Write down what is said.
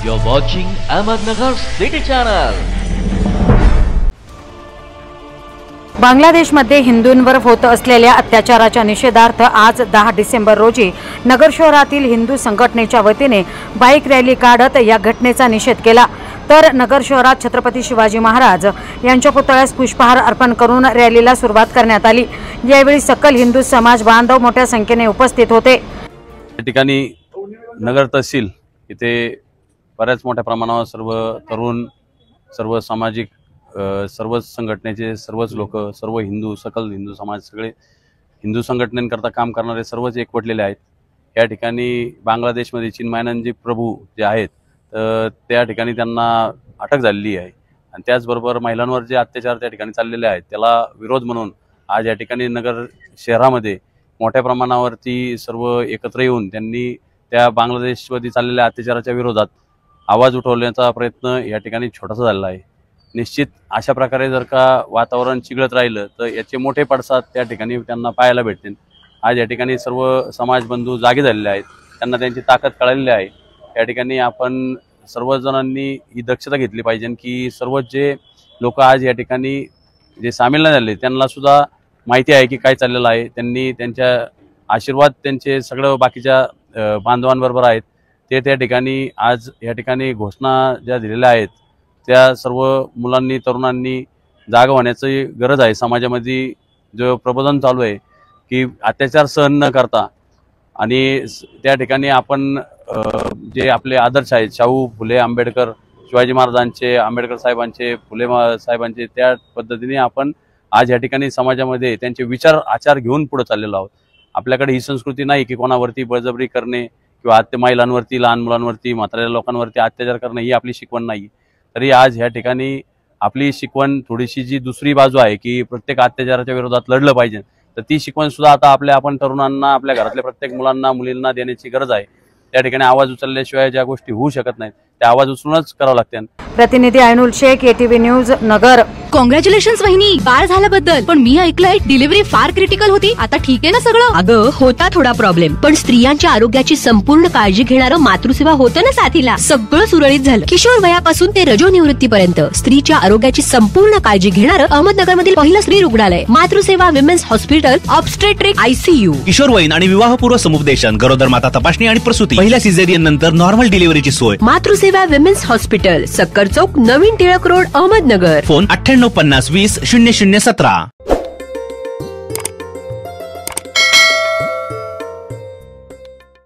You're watching Ahmednagar City Channel. बांगलादेशमध्ये हिंदूंवर होत असलेल्या अत्याचाराच्या निषेधार्थ आज 10 डिसेंबर रोजी नगर शहरातील हिंदू संघटनेच्या वतीने बाईक रॅली काढत या घटनेचा निषेध केला। तर नगर शहरात छत्रपती शिवाजी महाराज यांच्या पुतळ्यास पुष्पहार अर्पण करून रॅलीला सुरुवात करण्यात आली। यावेळी सकल हिंदू समाज बांधव मोठ्या संख्येने उपस्थित होते। या ठिकाणी नगर तहसील इथे बऱ्याच मोठ्या प्रमाणावर सर्व तरुण, सर्व सामाजिक, सर्व संघटनेचे सर्वच लोक, सर्व हिंदू, सकल हिंदू समाज, सगळे हिंदू संघटनेकरता काम करणारे सर्वच एकवटलेले आहेत। या ठिकाणी बांगलादेशमध्ये चिन्मयानंदजी प्रभू जे आहेत त्या ठिकाणी त्यांना अटक झालेली आहे आणि त्याचबरोबर महिलांवर जे अत्याचार त्या ठिकाणी चाललेले आहेत त्याला विरोध म्हणून आज या ठिकाणी नगर शहरामध्ये मोठ्या प्रमाणावरती सर्व एकत्र येऊन त्यांनी त्या बांगलादेशमध्ये चाललेल्या अत्याचाराच्या विरोधात आवाज उठवण्याचा प्रयत्न या ठिकाणी छोटासा झालेला आहे। निश्चित अशा प्रकारे जर का वातावरण चिघळत राहिलं तर याचे मोठे पडसाद त्या ठिकाणी त्यांना पाहायला भेटतील। आज या ठिकाणी सर्व समाज बंधू जागे झालेले आहेत, त्यांना त्यांची ताकद कळलेली आहे। या ठिकाणी आपण सर्वजणांनी ही दक्षता घेतली पाहिजे की सर्व जे लोक आज या ठिकाणी जे सामील नाही झाले त्यांना सुद्धा माहिती आहे की काय चाललेलं आहे। त्यांनी त्यांच्या आशीर्वाद त्यांचे सगळं बाकीच्या बांधवांबरोबर आहेत। ते त्या ठिकाणी आज या ठिकाणी घोषणा ज्या दिलेल्या आहेत त्या सर्व मुलांनी, तरुणांनी जाग होण्याची गरज आहे। समाजामध्ये जो प्रबोधन चालू आहे की अत्याचार सहन न करता आणि त्या ठिकाणी आपण जे आपले आदर्श आहेत शाहू फुले आंबेडकर, शिवाजी महाराजांचे, आंबेडकर साहेबांचे, फुले साहेबांचे, त्या पद्धतीने आपण आज या ठिकाणी समाजामध्ये त्यांचे विचार आचार घेऊन पुढे चाललेलो आहोत। आपल्याकडे ही संस्कृती नाही की कोणावरती बळजबरी करणे किंवा महिलांवरती, लहान मुलांवरती, म्हाताऱ्या लोकांवरती अत्याचार करणे ही आपली शिकवण नाही। तरी आज या ठिकाणी आपली शिकवण थोडीशी जी दुसरी बाजू आहे की प्रत्येक अत्याचाराच्या विरोधात लढलं पाहिजे, तर ती शिकवण सुद्धा आता आपण तरुणांना, आपल्या घरातल्या प्रत्येक मुलांना, मुलींना देण्याची गरज आहे। त्या ठिकाणी आवाज उचलल्याशिवाय ज्या गोष्टी होऊ शकत नाहीत त्या आवाज उचलूनच करावं लागतात। प्रतिनिधी आयनुल शेख, ATV न्यूज, नगर। कॉंग्रॅच्युलेशन्स वहिनी, बाळ झाल्याबद्दल। पण मी ऐकलंय डिलिव्हरी फार क्रिटिकल होती, आता ठीक आहे ना सगळं? अगं होता थोडा प्रॉब्लेम, पण स्त्रियांच्या आरोग्याची संपूर्ण काळजी घेणारं मातृसेवा होतं ना साथीला। सगळं सुरळीत झालं। किशोर वयापासून ते रजोनिवृत्तीपर्यंत स्त्रीच्या आरोग्याची संपूर्ण काळजी घेणारं अहमदनगर मधील पहिलं स्त्री रुग्णालय Matruseva women's hospital, obstetric, ICU, किशोरवयीन आणि विवाहपूर्व समुपदेशन, गरोदर माता तपासणी आणि प्रसूती, पहिल्या सिझेरियन नंतर नॉर्मल डिलिव्हरीची सोय। मातृसेवा विमेन्स हॉस्पिटल, सक्कर चौक, नवीन टिळक रोड, अहमदनगर। फोन 9850 20 0017।